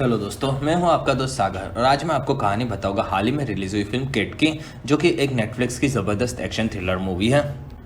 Hello दोस्तों, मैं हूं आपका दोस्त सागर और आज मैं आपको कहानी बताऊंगा हाल ही में रिलीज हुई फिल्म किड की, जो कि एक नेटफ्लिक्स की ज़बरदस्त एक्शन थ्रिलर मूवी है।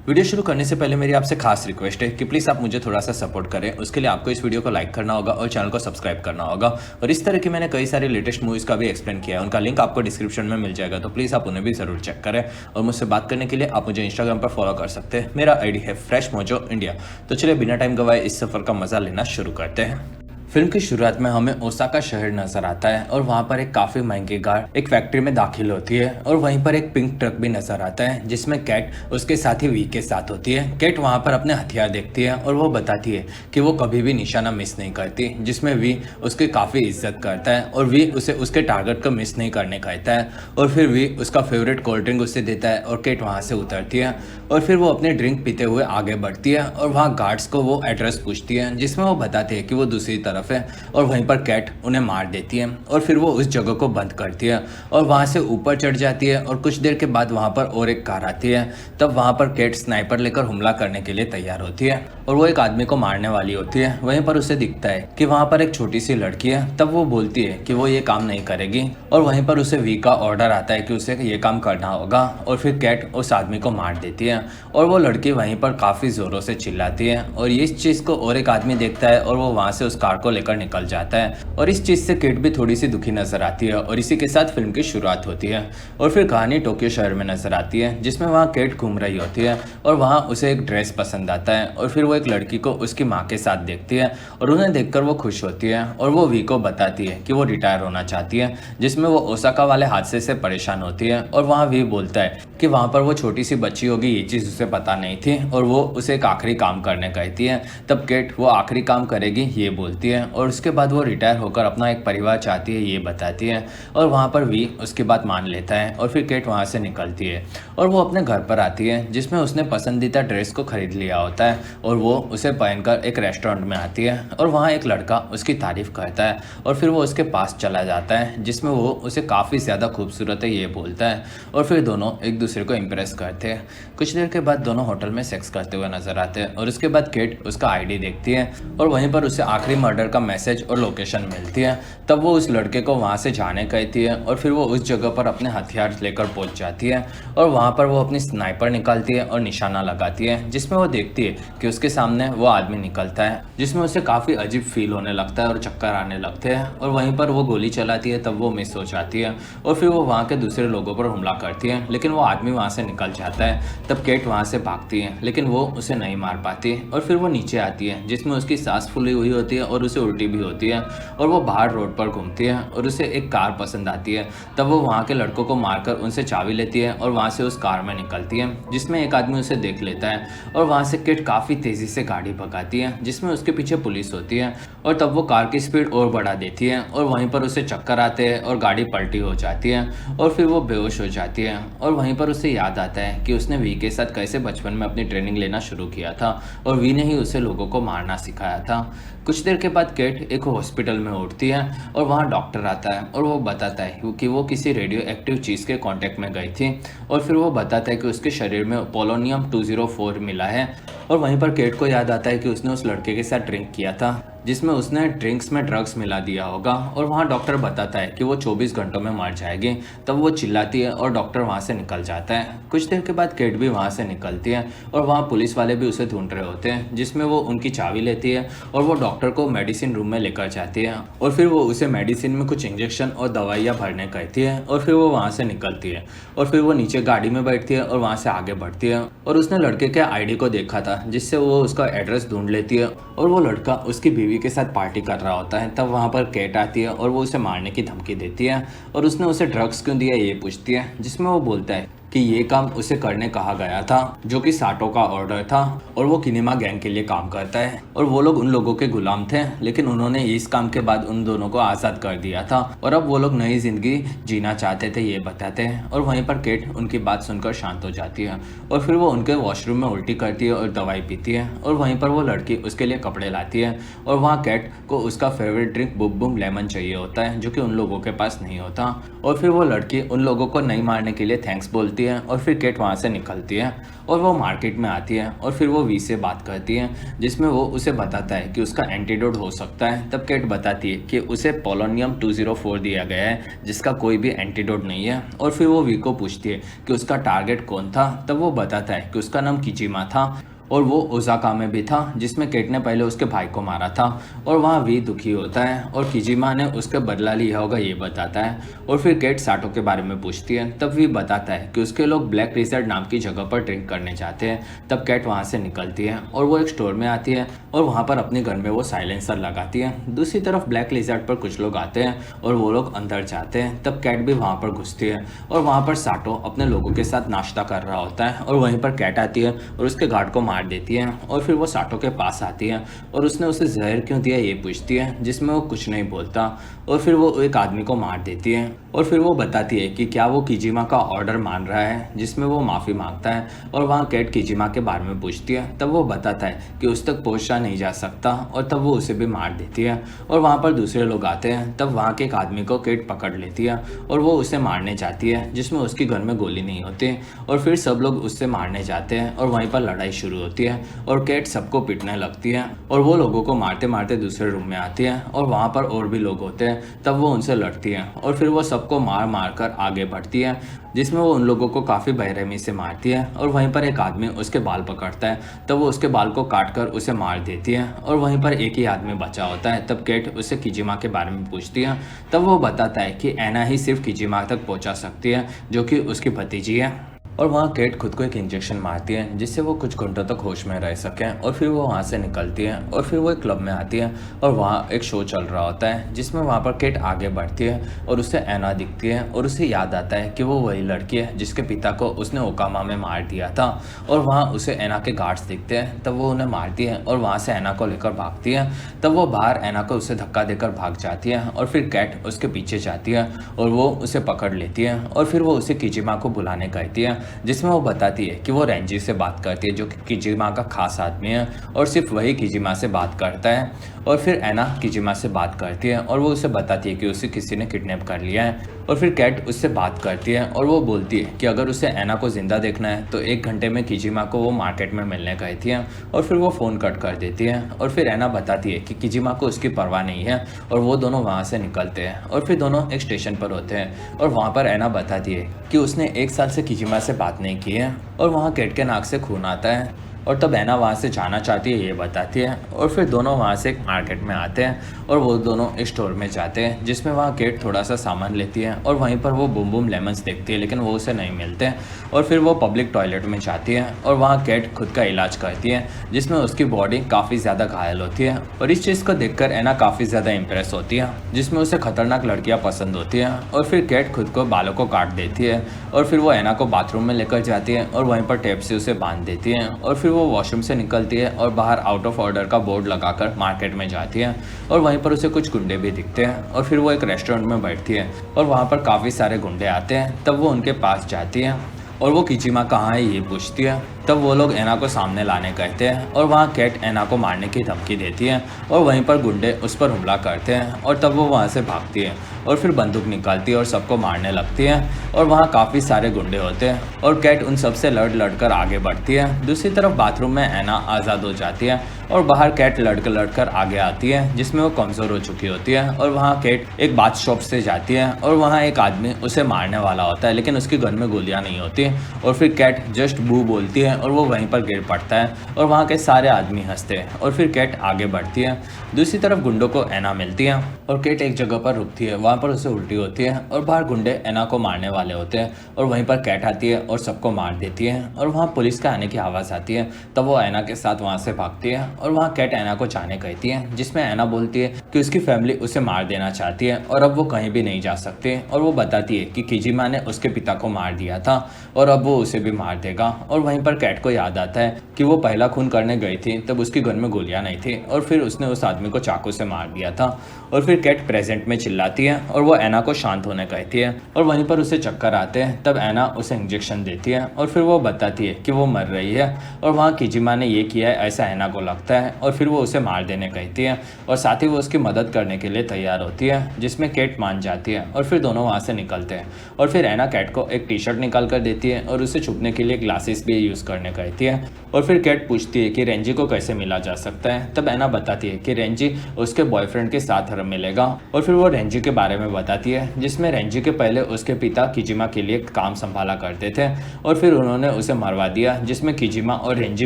वीडियो शुरू करने से पहले मेरी आपसे खास रिक्वेस्ट है कि प्लीज़ आप मुझे थोड़ा सा सपोर्ट करें। उसके लिए आपको इस वीडियो को लाइक करना होगा और चैनल को सब्सक्राइब करना होगा। और इस तरह की मैंने कई सारी लेटेस्ट मूवीज़ का भी एक्सप्लेन किया है, उनका लिंक आपको डिस्क्रिप्शन में मिल जाएगा, तो प्लीज़ आप उन्हें भी ज़रूर चेक करें। और मुझसे बात करने के लिए आप मुझे इंस्टाग्राम पर फॉलो कर सकते हैं। मेरा आईडी है फ्रेश मोजो इंडिया। तो चलिए बिना टाइम गवाए इस सफ़र का मज़ा लेना शुरू करते हैं। फिल्म की शुरुआत में हमें ओसाका शहर नजर आता है और वहाँ पर एक काफी महंगी कार एक फैक्ट्री में दाखिल होती है और वहीं पर एक पिंक ट्रक भी नजर आता है जिसमें कैट उसके साथी वी के साथ होती है। कैट वहाँ पर अपने हथियार देखती है और वो बताती है कि वो कभी भी निशाना मिस नहीं करती, जिसमें वी उसकी काफी इज्जत करता है और वी उसे उसके टारगेट को मिस नहीं करने कहता है। और फिर वी उसका फेवरेट कोल्ड ड्रिंक उसे देता है और कैट वहाँ से उतरती है और फिर वो अपने ड्रिंक पीते हुए आगे बढ़ती है और वहाँ गार्ड्स को वो एड्रेस पूछती है जिसमें वो बताते हैं कि वो दूसरी तरफ है और वहीं पर कैट उन्हें मार देती है और फिर वो उस जगह को बंद करती है और वहाँ से ऊपर चढ़ जाती है। और कुछ देर के बाद वहाँ पर और एक कार आती है, तब वहाँ पर कैट स्नाइपर लेकर हमला करने के लिए तैयार होती है और वो एक आदमी को मारने वाली होती है। वहीं पर उसे दिखता है कि वहाँ पर एक छोटी सी लड़की है, तब वो बोलती है कि वो ये काम नहीं करेगी और वहीं पर उसे वी का ऑर्डर आता है कि उसे ये काम करना होगा और फिर कैट उस आदमी को मार देती है और वो लड़की वहीं पर काफ़ी ज़ोरों से चिल्लाती है और इस चीज़ को और एक आदमी देखता है और वो वहाँ से उस कार को लेकर निकल जाता है और इस चीज़ से किड भी थोड़ी सी दुखी नजर आती है और इसी के साथ फिल्म की शुरुआत होती है। और फिर कहानी टोक्यो शहर में नजर आती है जिसमें वहाँ किड घूम रही होती है और वहाँ उसे एक ड्रेस पसंद आता है और फिर वो एक लड़की को उसकी माँ के साथ देखती है और उन्हें देखकर वो खुश होती है और वो वी को बताती है कि वो रिटायर होना चाहती है, जिसमें वो ओसाका वाले हादसे से परेशान होती है। और वहाँ वी बोलता है कि वहाँ पर वो छोटी सी बच्ची होगी, ये चीज़ उसे पता नहीं थी और वो उसे एक आखिरी काम करने कहती है। तब किड वो आखिरी काम करेगी ये बोलती है और उसके बाद वो रिटायर होकर अपना एक परिवार चाहती है ये बताती है और वहाँ पर वी उसकी बात मान लेता है और फिर किड वहाँ से निकलती है और वो अपने घर पर आती है जिसमें उसने पसंदीदा ड्रेस को खरीद लिया होता है और वो उसे पहनकर एक रेस्टोरेंट में आती है और वहाँ एक लड़का उसकी तारीफ करता है और फिर वो उसके पास चला जाता है जिसमें वो उसे काफ़ी ज़्यादा खूबसूरत है ये बोलता है और फिर दोनों एक दूसरे को इम्प्रेस करते हैं। कुछ देर के बाद दोनों होटल में सेक्स करते हुए नजर आते हैं और उसके बाद किड उसका आईडी देखती है और वहीं पर उसे आखिरी मर्डर का मैसेज और लोकेशन मिलती है। तब वो उस लड़के को वहाँ से जाने कहती है और फिर वो उस जगह पर अपने हथियार लेकर पहुँच जाती है और वहाँ पर वो अपनी स्नाइपर निकालती है और निशाना लगाती है, जिसमें वो देखती है कि उसके सामने वो आदमी निकलता है जिसमें उसे काफ़ी अजीब फील होने लगता है और चक्कर आने लगते हैं और वहीं पर वो गोली चलाती है, तब वो मिस हो जाती है और फिर वो वहाँ के दूसरे लोगों पर हमला करती है लेकिन वो आदमी वहाँ से निकल जाता है। तब केट वहाँ से भागती है लेकिन वो उसे नहीं मार पाती और फिर वो नीचे आती है जिसमें उसकी सांस फूली हुई होती है और उसे उल्टी भी होती है और वो बाहर रोड पर घूमती है और उसे एक कार पसंद आती है। तब वो वहाँ के लड़कों को मारकर उनसे चाबी लेती है और वहाँ से उस कार में निकलती है जिसमें एक आदमी उसे देख लेता है और वहाँ से किट काफ़ी तेज़ी से गाड़ी भगाती है जिसमें उसके पीछे पुलिस होती है और तब वो कार की स्पीड और बढ़ा देती है और वहीं पर उसे चक्कर आते हैं और गाड़ी पलटी हो जाती है और फिर वो बेहोश हो जाती है और वहीं पर उसे याद आता है कि उसने वी के साथ कैसे बचपन में अपनी ट्रेनिंग लेना शुरू किया था और वी ने ही उसे लोगों को मारना सिखाया था। कुछ देर के बाद केट एक हॉस्पिटल में उठती है और वहाँ डॉक्टर आता है और वो बताता है कि वो किसी रेडियो एक्टिव चीज़ के कांटेक्ट में गई थी और फिर वो बताता है कि उसके शरीर में पोलोनियम 204 मिला है और वहीं पर केट को याद आता है कि उसने उस लड़के के साथ ड्रिंक किया था जिसमें उसने ड्रिंक्स में ड्रग्स मिला दिया होगा और वहाँ डॉक्टर बताता है कि वो 24 घंटों में मर जाएगी। तब वो चिल्लाती है और डॉक्टर वहाँ से निकल जाता है। कुछ देर के बाद केट भी वहाँ से निकलती है और वहाँ पुलिस वाले भी उसे ढूंढ रहे होते हैं जिसमें वो उनकी चाबी लेती है और वो डॉक्टर को मेडिसिन रूम में लेकर जाती है और फिर वो उसे मेडिसिन में कुछ इंजेक्शन और दवाइयाँ भरने कहती है और फिर वो वहाँ से निकलती है और फिर वो नीचे गाड़ी में बैठती है और वहाँ से आगे बढ़ती है और उसने लड़के के आईडी को देखा था जिससे वो उसका एड्रेस ढूंढ लेती है और वो लड़का उसकी बीवी के साथ पार्टी कर रहा होता है। तब वहाँ पर केट आती है और वो उसे मारने की धमकी देती है और उसने उसे ड्रग्स क्यों दिया ये पूछती है जिसमें वो बोलता है कि ये काम उसे करने कहा गया था जो कि साटो का ऑर्डर था और वो किनेमा गैंग के लिए काम करता है और वो लोग उन लोगों के गुलाम थे लेकिन उन्होंने इस काम के बाद उन दोनों को आज़ाद कर दिया था और अब वो लोग नई जिंदगी जीना चाहते थे ये बताते हैं और वहीं पर केट उनकी बात सुनकर शांत हो जाती है और फिर वो उनके वॉशरूम में उल्टी करती है और दवाई पीती है और वहीं पर वो लड़की उसके लिए कपड़े लाती है और वहाँ केट को उसका favourite drink Bum Bum lemon चाहिए होता है जो कि उन लोगों के पास नहीं होता और फिर वो लड़की उन लोगों को नहीं मारने के लिए थैंक्स बोलती होती है और फिर केट वहाँ से निकलती है और वो मार्केट में आती है और फिर वो वी से बात करती है, जिसमें वो उसे बताता है कि उसका एंटीडोट हो सकता है। तब केट बताती है कि उसे पोलोनियम 204 दिया गया है, जिसका कोई भी एंटीडोट नहीं है। और फिर वो वी को पूछती है कि उसका टारगेट कौन था। तब वो बताता है कि उसका नाम किजिमा था और वो ओसाका में भी था, जिसमें केट ने पहले उसके भाई को मारा था। और वहाँ वी दुखी होता है और किजिमा ने उसका बदला लिया होगा ये बताता है। और फिर केट साटो के बारे में पूछती है। तब वी बताता है कि उसके लोग ब्लैक रिजर्ट नाम की जगह पर ड्रिंक करने जाते हैं। तब केट वहाँ से निकलती है और वो एक स्टोर में आती है और वहाँ पर अपने घर में वो साइलेंसर लगाती है। दूसरी तरफ ब्लैक रिजर्ट पर कुछ लोग आते हैं और वो लोग अंदर जाते हैं। तब केट भी वहाँ पर घुसती है और वहाँ पर साटो अपने लोगों के साथ नाश्ता कर रहा होता है और वहीं पर केट आती है और उसके गार्ड को मार देती है। और फिर वो साटो के पास आती है और उसने उसे जहर क्यों दिया ये पूछती है, जिसमें वो कुछ नहीं बोलता। और फिर वो एक आदमी को मार देती है और फिर वो बताती है कि क्या वो किजिमा का ऑर्डर मान रहा है, जिसमें वो माफ़ी मांगता है। और वहाँ केट किजिमा के बारे में पूछती है। तब वो बताता है कि उस तक पहुँचा नहीं जा सकता और तब वो उसे भी मार देती है। और वहाँ पर दूसरे लोग आते हैं। तब वहाँ के एक आदमी को केट पकड़ लेती है और वो उसे मारने जाती है, जिसमें उसकी गन में गोली नहीं होती। और फिर सब लोग उससे मारने जाते हैं और वहीं पर लड़ाई शुरू होती है और केट सबको पीटने लगती है और वो लोगों को मारते मारते दूसरे रूम में आती है और वहाँ पर और भी लोग होते हैं। तब वो उनसे लड़ती है और फिर वो सबको मार मार कर आगे बढ़ती है, जिसमें वो उन लोगों को काफ़ी बेरहमी से मारती है। और वहीं पर एक आदमी उसके बाल पकड़ता है। तब वो उसके बाल को काट कर उसे मार देती है और वहीं पर एक ही आदमी बचा होता है। तब केट उससे किजिमा के बारे में पूछती है। तब वो बताता है कि एना ही सिर्फ किजिमा तक पहुंचा सकती है, जो कि उसकी भतीजी है। और वहाँ केट खुद को एक इंजेक्शन मारती है, जिससे वो कुछ घंटों तक होश में रह सकें। और फिर वो वहाँ से निकलती है और फिर वो एक क्लब में आती है और वहाँ एक शो चल रहा होता है, जिसमें वहाँ पर केट आगे बढ़ती है और उसे एना दिखती है और उसे याद आता है कि वो वही लड़की है जिसके पिता को उसने ओकामा में मार दिया था। और वहाँ उसे एना के गार्ड्स दिखते हैं। तब वो उन्हें मारती है और वहाँ से एना को लेकर भागती है। तब वो बाहर एना को उसे धक्का देकर भाग जाती है और फिर केट उसके पीछे जाती है और वो उसे पकड़ लेती है। और फिर वो उसे किजिमा को बुलाने कहती है, जिसमें वो बताती है कि वो रेंजी से बात करती है, जो कि किजिमा का खास आदमी है और सिर्फ वही किजिमा से बात करता है। और फिर एना किजिमा से बात करती है और वो उसे बताती है कि उसे किसी ने किडनैप कर लिया है। और फिर केट उससे बात करती है और वो बोलती है कि अगर उसे एना को जिंदा देखना है तो 1 घंटे में किजिमा को वो मार्केट में मिलने कहती है। और फिर वो फ़ोन कट कर देती है और फिर एना बताती है कि किजिमा को उसकी परवाह नहीं है और वो दोनों वहाँ से निकलते हैं। और फिर दोनों एक स्टेशन पर होते हैं और वहाँ पर एना बताती है कि उसने 1 साल से किजिमा से बात नहीं की है। और वहाँ केट के नाक से खून आता है और तब एना वहाँ से जाना चाहती है ये बताती है। और फिर दोनों वहाँ से एक मार्केट में आते हैं और वो दोनों एक स्टोर में जाते हैं, जिसमें वहाँ केट थोड़ा सा सामान लेती है और वहीं पर वो बूम बूम लेमन्स देखती है, लेकिन वो उसे नहीं मिलते। और फिर वो पब्लिक टॉयलेट में जाती है और वहाँ केट खुद का इलाज करती है, जिसमें उसकी बॉडी काफ़ी ज़्यादा घायल होती है। और इस चीज़ को देखकर एना काफ़ी ज़्यादा इंप्रेस होती है, जिसमें उसे खतरनाक लड़कियाँ पसंद होती हैं। और फिर केट खुद को बालों को काट देती है और फिर वो एना को बाथरूम में लेकर जाती है और वहीं पर टेप से उसे बांध देती है। और फिर वो वॉशरूम से निकलती है और बाहर आउट ऑफ ऑर्डर का बोर्ड लगाकर मार्केट में जाती है और वहीं पर उसे कुछ गुंडे भी दिखते हैं। और फिर वो एक रेस्टोरेंट में बैठती है और वहाँ पर काफ़ी सारे गुंडे आते हैं। तब वो उनके पास जाती है और वो किजिमा कहाँ है ये पूछती है। तब वो लोग एना को सामने लाने कहते हैं और वहाँ केट एना को मारने की धमकी देती है और वहीं पर गुंडे उस पर हमला करते हैं और तब वो वहाँ से भागती है और फिर बंदूक निकालती है और सबको मारने लगती है। और वहाँ काफ़ी सारे गुंडे होते हैं और केट उन सब से लड़कर आगे बढ़ती है। दूसरी तरफ बाथरूम में एना आज़ाद हो जाती है और बाहर केट लड़कर आगे आती है, जिसमें वो कमज़ोर हो चुकी होती है। और वहाँ केट एक बाथ शॉप से जाती है और वहाँ एक आदमी उसे मारने वाला होता है, लेकिन उसकी गन में गोलियाँ नहीं होती। और फिर केट जस्ट बू बोलती है और वो वहीं पर गिर पड़ता है और वहाँ के सारे आदमी हंसते हैं और फिर केट आगे बढ़ती है। दूसरी तरफ गुंडों को एना मिलती है और केट एक जगह पर रुकती है, वहाँ पर उसे उल्टी होती है और बाहर गुंडे एना को मारने वाले होते हैं और वहीं पर केट आती है और सबको मार देती है। और वहाँ पुलिस के आने की आवाज़ आती है। तब वो एना के साथ वहाँ से भागती है और वहाँ केट एना को जाने कहती है, जिसमें एना बोलती है कि उसकी फैमिली उसे मार देना चाहती है और अब वो कहीं भी नहीं जा सकते। और वो बताती है कि किजिमा ने उसके पिता को मार दिया था और अब वो उसे भी मार देगा। और वहीं पर केट को याद आता है कि वो पहला खून करने गई थी तब उसकी गन में गोलियां नहीं थी और फिर उसने उस आदमी को चाकू से मार दिया था। और फिर केट प्रेजेंट में चिल्लाती है और वो एना को शांत होने कहती है और वहीं पर उसे चक्कर आते हैं। तब एना उसे इंजेक्शन देती है और फिर वो बताती है कि वो मर रही है और वहाँ किजिमा ने ये किया है ऐसा एना को लगता है और फिर वो उसे मार देने कहती है और साथ ही वो उसकी मदद करने के लिए तैयार होती है, जिसमें केट मान जाती है और फिर दोनों वहाँ से निकलते हैं। और फिर एना केट को एक टी शर्ट निकाल कर देती है और उसे छुपने के लिए ग्लासेस भी यूज़ करने कहती है। और फिर केट पूछती है कि रेंजी को कैसे मिला जा सकता है। तब एना बताती है कि रेंजी उसके बॉयफ्रेंड के साथ मिलेगा और फिर वो रेंजी के बारे में बताती है, जिसमें रेंजी के पहले उसके पिता किजिमा के लिए काम संभाला करते थे और फिर उन्होंने उसे मरवा दिया, जिसमें किजिमा और रेंजी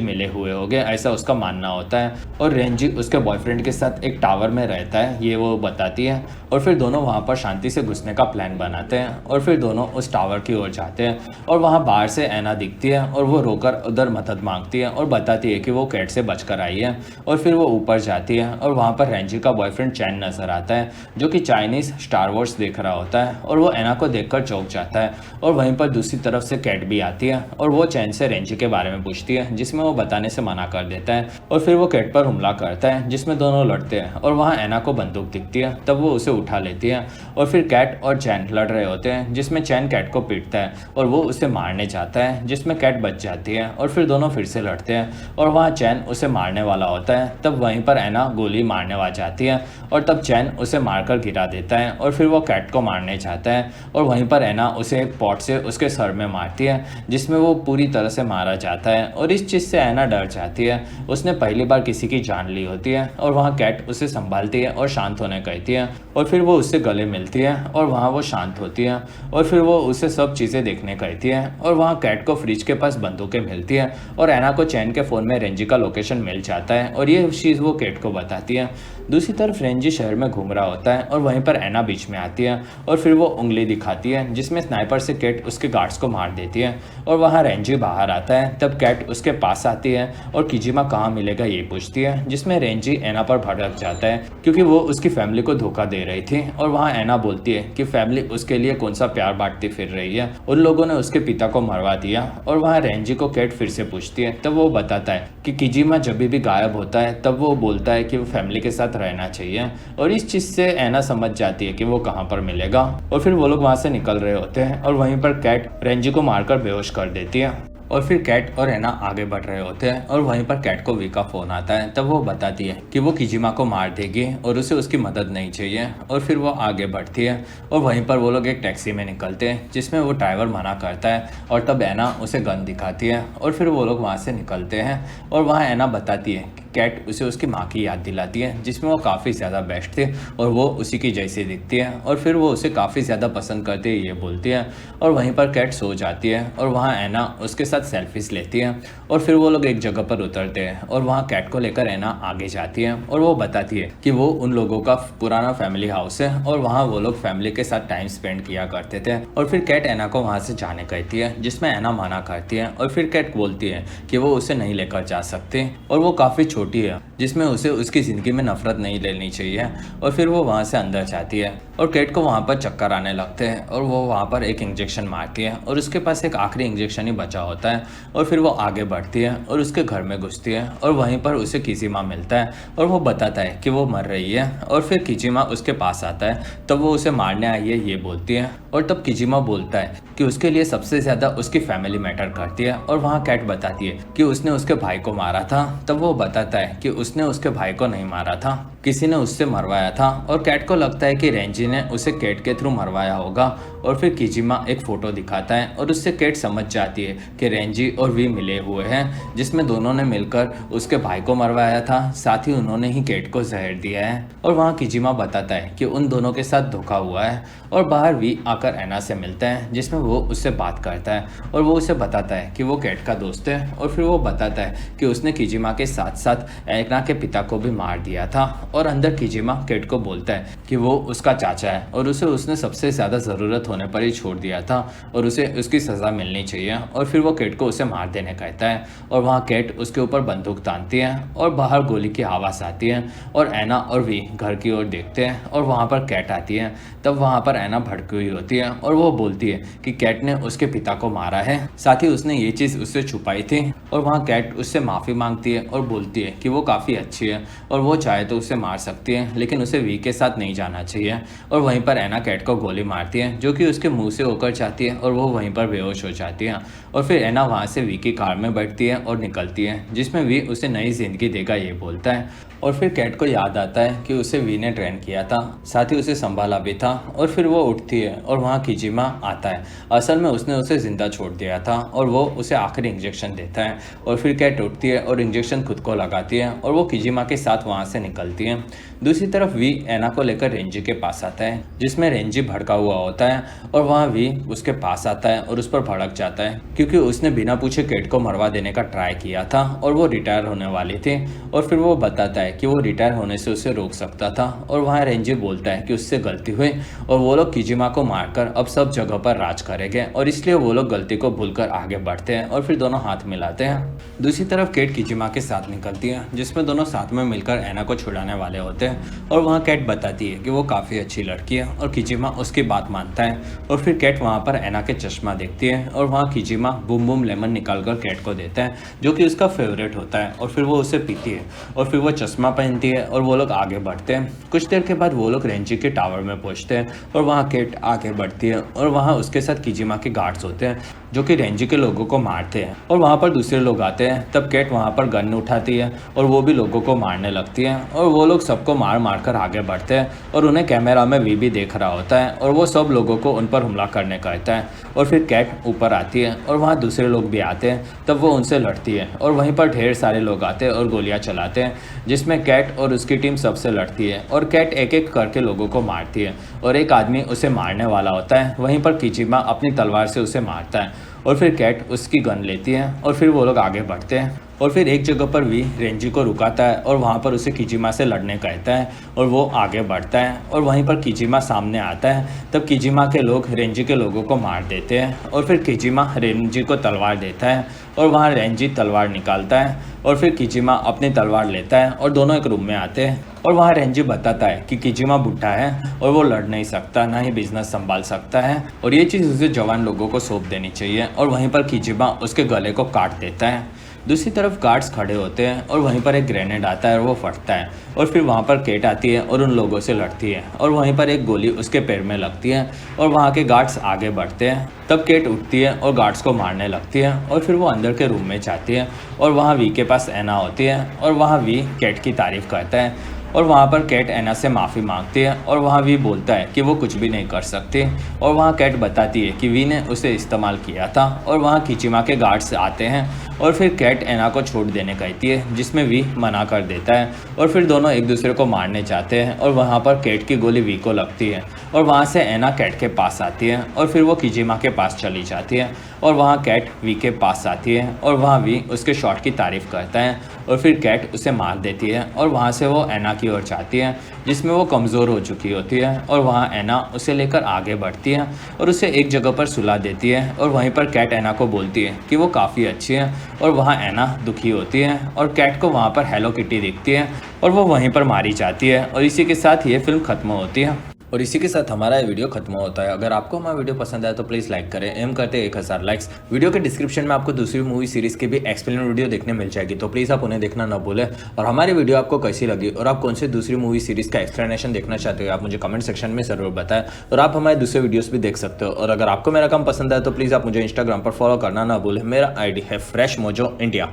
मिले हुए होंगे ऐसा उसका मानना होता है। और रेंजी उसके बॉयफ्रेंड के साथ एक टावर में रहता है, ये वो बताती है। और फिर दोनों वहाँ पर शांति से घुसने का प्लान बनाते हैं और फिर दोनों उस टावर की ओर जाते हैं और वहाँ बाहर से एना दिखती है और वो रोकर उधर मदद मांगती है और बताती है कि वो कैट से बचकर आई है। और फिर वो ऊपर जाती है और वहाँ पर रेंजी का बॉयफ्रेंड चैन नजर आता है, जो कि चाइनीज स्टार वॉर्स देख रहा होता है और वो एना को देखकर चौंक जाता है। और वहीं पर दूसरी तरफ से कैट भी आती है और वो चैन से रेंजी के बारे में पूछती है, जिसमें वो बताने से मना कर देता है और फिर वो कैट पर हमला करता है, जिसमें दोनों लड़ते हैं और वहाँ एना को बंदूक दिखती है। तब वो उसे उठा लेती है और फिर कैट और चैन लड़ रहे होते हैं, जिसमें चैन कैट को पीटता है और वो उसे मारने जाता है, जिसमें कैट बच जाती है और फिर दोनों फिर से लड़ते हैं और वहाँ चैन उसे मारने वाला होता है। तब वहीं पर एना गोली मारने वाली जाती है और तब चैन उसे मारकर गिरा देता है और फिर वो कैट को मारने जाता है और वहीं पर एना उसे एक पॉट से उसके सर में मारती है, जिसमें वो पूरी तरह से मारा जाता है। और इस चीज़ से एना डर जाती है, उसने पहली बार किसी की जान ली होती है। और वहाँ कैट उसे संभालती है और शांत होने कहती है और फिर वो उससे गले मिलती है और वहाँ वो शांत होती है और फिर वो उसे सब चीज़ें देखने कहती है। और वहाँ कैट को फ्रिज के पास बंदूकें मिलती है और एना को चैन के फ़ोन में रेंजी का लोकेशन मिल जाता है और ये चीज़ वो कैट को बताती है। दूसरी तरफ रेंजी शहर में घूम रहा होता है और वहीं पर एना बीच में आती है और फिर वो उंगली दिखाती है, जिसमें स्नाइपर से कैट उसके गार्ड्स को मार देती है। और वहाँ रेंजी बाहर आता है, तब कैट उसके पास आती है और किजिमा कहाँ मिलेगा ये पूछती है, जिसमें रेंजी एना पर भड़क जाता है क्योंकि वो उसकी फैमिली को धोखा दे रही थी। और वहाँ एना बोलती है कि फैमिली उसके लिए कौन सा प्यार बांटती फिर रही है, उन लोगों ने उसके पिता को मरवा दिया। और वहाँ रेंजी को कैट फिर से पूछती है, तब वो बताता है कि किजिमा जब भी गायब होता है तब वो बोलता है कि वो फैमिली के साथ रहना चाहिए। और इस चीज़ से एना समझ जाती है कि वो कहाँ पर मिलेगा और फिर वो लोग वहाँ से निकल रहे होते हैं और वहीं पर कैट रेंजी को मारकर बेहोश कर देती है। और फिर कैट और एना आगे बढ़ रहे होते हैं और वहीं पर कैट को वी का फ़ोन आता है। तब वो बताती है कि वो किजिमा को मार देगी और उसे उसकी मदद नहीं चाहिए। और फिर वो आगे बढ़ती है और वहीं पर वो लोग एक टैक्सी में निकलते हैं, जिसमें वो ड्राइवर मना करता है और तब एना उसे गन दिखाती है और फिर वो लोग वहाँ से निकलते हैं। और वहाँ एना बताती है कैट उसे उसकी माँ की याद दिलाती है, जिसमें वो काफ़ी ज़्यादा बेस्ट थे और वो उसी की जैसी दिखती है और फिर वो उसे काफ़ी ज़्यादा पसंद करती है ये बोलती है। और वहीं पर कैट सो जाती है और वहाँ एना उसके साथ सेल्फीज लेती है और फिर वो लोग एक जगह पर उतरते हैं और वहाँ कैट को लेकर एना आगे जाती है और वो बताती है कि वो उन लोगों का पुराना फैमिली हाउस है और वहाँ वो लोग फैमिली के साथ टाइम स्पेंड किया करते थे। और फिर कैट एना को वहाँ से जाने कहती है, जिसमें एना मना करती है और फिर कैट बोलती है कि वो उसे नहीं लेकर जा सकती और वो काफ़ी छोटी है, जिसमें उसे उसकी ज़िंदगी में नफरत नहीं लेनी चाहिए। और फिर वो वहाँ से अंदर जाती है और कैट को वहाँ पर चक्कर आने लगते हैं और वो वहाँ पर एक इंजेक्शन मारती है और उसके पास एक आखिरी इंजेक्शन ही बचा होता है। और फिर वो आगे बढ़ती है और उसके घर में घुसती है और वहीं पर उसे किजिमा मिलता है और वो बताता है कि वो मर रही है। और फिर किजिमा उसके पास आता है, तब वो उसे मारने आई है ये बोलती है। और तब किजिमा बोलता है कि उसके लिए सबसे ज़्यादा उसकी फैमिली मैटर करती है। और वहाँ कैट बताती है कि उसने उसके भाई को मारा था। तब वो बताता है कि उसने उसके भाई को नहीं मारा था, किसी ने उससे मरवाया था। और कैट को लगता है कि रेंजी ने उसे कैट के थ्रू मरवाया होगा। और फिर किजिमा एक फ़ोटो दिखाता है और उससे कैट समझ जाती है कि रेंजी और वी मिले हुए हैं, जिसमें दोनों ने मिलकर उसके भाई को मरवाया था, साथ ही उन्होंने ही कैट को जहर दिया है। और वहाँ किजिमा बताता है कि उन दोनों के साथ धोखा हुआ है। और बाहर वी आकर एना से मिलता है, जिसमें वो उससे बात करता है और वो उसे बताता है कि वो कैट का दोस्त है। और फिर वो बताता है कि उसने किजिमा के साथ साथ एना के पिता को भी मार दिया था। और अंदर किजिमा कैट को बोलता है कि वो उसका चाचा है और उसे उसने सबसे ज़्यादा ज़रूरत होने पर ही छोड़ दिया था और उसे उसकी सज़ा मिलनी चाहिए। और फिर वो कैट को उसे मार देने कहता है और वहाँ कैट उसके ऊपर बंदूक तानती है और बाहर गोली की आवाज़ आती है और एना और वी घर की ओर देखते हैं और वहाँ पर कैट आती है। तब वहाँ पर एना भड़की हुई होती है और वो बोलती है कि कैट ने उसके पिता को मारा है, साथ ही उसने ये चीज़ उससे छुपाई थी। और वहाँ कैट उससे माफ़ी मांगती है और बोलती है कि वो काफ़ी अच्छी है और वो चाहे तो उसे मार सकती है, लेकिन उसे वी के साथ नहीं जाना चाहिए। और वहीं पर एना कैट को गोली मारती है जो कि उसके मुंह से होकर जाती है और वो वहीं पर बेहोश हो जाती है। और फिर एना वहाँ से वी की कार में बैठती है और निकलती है, जिसमें वी उसे नई जिंदगी देगा ये बोलता है। और फिर कैट को याद आता है कि उसे वी ने ट्रेन किया था, साथ ही उसे संभाला भी था। और फिर वो उठती है और वहाँ किजिमा आता है। असल में उसने उसे जिंदा छोड़ दिया था और वो उसे आखिरी इंजेक्शन देता है। और फिर कैट उठती है और इंजेक्शन खुद को लगाती है और वो किजिमा के साथ वहाँ से निकलती है। दूसरी तरफ वी एना को लेकर रेंजी के पास आता है, जिसमें रेंजी भड़का हुआ होता है और वहाँ वी उसके पास आता है और उस पर भड़क जाता है क्योंकि उसने बिना पूछे कैट को मरवा देने का ट्राई किया था और वो रिटायर होने वाली थी। और फिर वो बताता है कि वो रिटायर होने से उसे रोक सकता था। और वहाँ रेंजी बोलता है कि उससे गलती हुई और वो लोग किजिमा को मारकर अब सब जगह पर राज करेंगे और इसलिए वो लोग गलती को भूलकर आगे बढ़ते हैं और फिर दोनों हाथ मिलाते हैं। दूसरी तरफ कैट किजिमा के साथ निकलती है, जिसमें दोनों साथ में मिलकर एना को छुड़ाने वाले होते हैं। और वहाँ कैट बताती है कि वो काफ़ी अच्छी लड़की है और किजिमा उसकी बात मानता है। और फिर कैट वहाँ पर एना के चश्मा देखती है और वहाँ किजिमा बूम बूम लेमन निकाल कर कैट को देता है जो कि उसका फेवरेट होता है। और फिर वो उसे पीती है और फिर वो चश्मा पहनती है और वो लोग आगे बढ़ते हैं। कुछ देर के बाद वो लोग रेंजी के टावर में पहुँचते हैं और वहाँ कैट आगे बढ़ती है और वहाँ उसके साथ किजिमा के गार्ड्स होते हैं जो कि रेंजी के लोगों को मारते हैं। और वहाँ पर दूसरे लोग आते हैं, तब कैट वहाँ पर गन उठाती है और वो भी लोगों को मारने लगती है। और वो लोग सबको मार मार कर आगे बढ़ते हैं और उन्हें कैमरा में वी भी देख रहा होता है और वो सब लोगों को उन पर हमला करने कहता है। और फिर कैट ऊपर आती है और वहाँ दूसरे लोग भी आते हैं, तब वो उनसे लड़ती है और वहीं पर ढेर सारे लोग आते हैं और गोलियाँ चलाते हैं, जिसमें कैट और उसकी टीम सबसे लड़ती है। और कैट एक एक करके लोगों को मारती है और एक आदमी उसे मारने वाला होता है, वहीं पर किजिमा अपनी तलवार से उसे मारता है और फिर कैट उसकी गन लेती है और फिर वो लोग आगे बढ़ते हैं। और फिर एक जगह पर वी रेंजी को रुकाता है और वहाँ पर उसे किजिमा से लड़ने कहता है और वो आगे बढ़ता है। और वहीं पर किजिमा सामने आता है, तब किजिमा के लोग रेंजी के लोगों को मार देते हैं और फिर किजिमा रेंजी को तलवार देता है और वहाँ रेंजी तलवार निकालता है और फिर किजिमा अपनी तलवार लेता है और दोनों एक रूम में आते हैं। और वहाँ रेंजी बताता है कि किजिमा बुढ़ा है और वो लड़ नहीं सकता, ना ही बिजनेस संभाल सकता है और ये चीज़ उसे जवान लोगों को सौंप देनी चाहिए। और वहीं पर किजिमा उसके गले को काट देता है। दूसरी तरफ गार्ड्स खड़े होते हैं और वहीं पर एक ग्रेनेड आता है और वो फटता है और फिर वहाँ पर कैट आती है और उन लोगों से लड़ती है और वहीं पर एक गोली उसके पैर में लगती है और वहाँ के गार्ड्स आगे बढ़ते हैं। तब कैट उठती है और गार्ड्स को मारने लगती है और फिर वो अंदर के रूम में जाती है और वहाँ वी के पास एना होती है और वहाँ वी कैट की तारीफ करता है और वहाँ पर कैट एना से माफ़ी मांगती है और वहाँ वी बोलता है कि वो कुछ भी नहीं कर सकती। और वहाँ कैट बताती है कि वी ने उसे इस्तेमाल किया था। और वहाँ किजिमा के गार्ड्स आते हैं और फिर कैट एना को छोड़ देने कहती है, जिसमें वी मना कर देता है और फिर दोनों एक दूसरे को मारने जाते हैं और वहाँ पर कैट की गोली वी को लगती है और वहाँ से एना कैट के पास आती है और फिर वो किजिमा के पास चली जाती है और वहाँ कैट वी के पास आती है और वहाँ वी उसके शॉट की तारीफ करता है और फिर कैट उसे मार देती है और वहाँ से वो एना की ओर जाती है, जिसमें वो कमज़ोर हो चुकी होती है। और वहाँ एना उसे लेकर आगे बढ़ती है और उसे एक जगह पर सुला देती है और वहीं पर कैट एना को बोलती है कि वो काफ़ी अच्छी है। और वहाँ एना दुखी होती है और कैट को वहाँ पर हेलो किटी दिखती है और वो वहीं पर मारी जाती है और इसी के साथ ये फिल्म खत्म होती है। और इसी के साथ हमारा ये वीडियो खत्म होता है। अगर आपको हमारा वीडियो पसंद आया तो प्लीज़ लाइक करें। एम करते 1000 लाइक्स। वीडियो के डिस्क्रिप्शन में आपको दूसरी मूवी सीरीज़ की भी एक्सप्लेन वीडियो देखने मिल जाएगी, तो प्लीज़ आप उन्हें देखना ना भूलें। और हमारी वीडियो आपको कैसी लगी और आप कौन सी दूसरी मूवी सीरीज़ का एक्सप्लेनेशन देखना चाहते हो, आप मुझे कमेंट सेक्शन में ज़रूर बताएं। और आप हमारे दूसरे वीडियोज़ भी देख सकते हो। और अगर आपको मेरा काम पसंद आया तो प्लीज़ आप मुझे इंस्टाग्राम पर फॉलो करना ना भूलें। मेरा ID है फ्रेश मोजो इंडिया।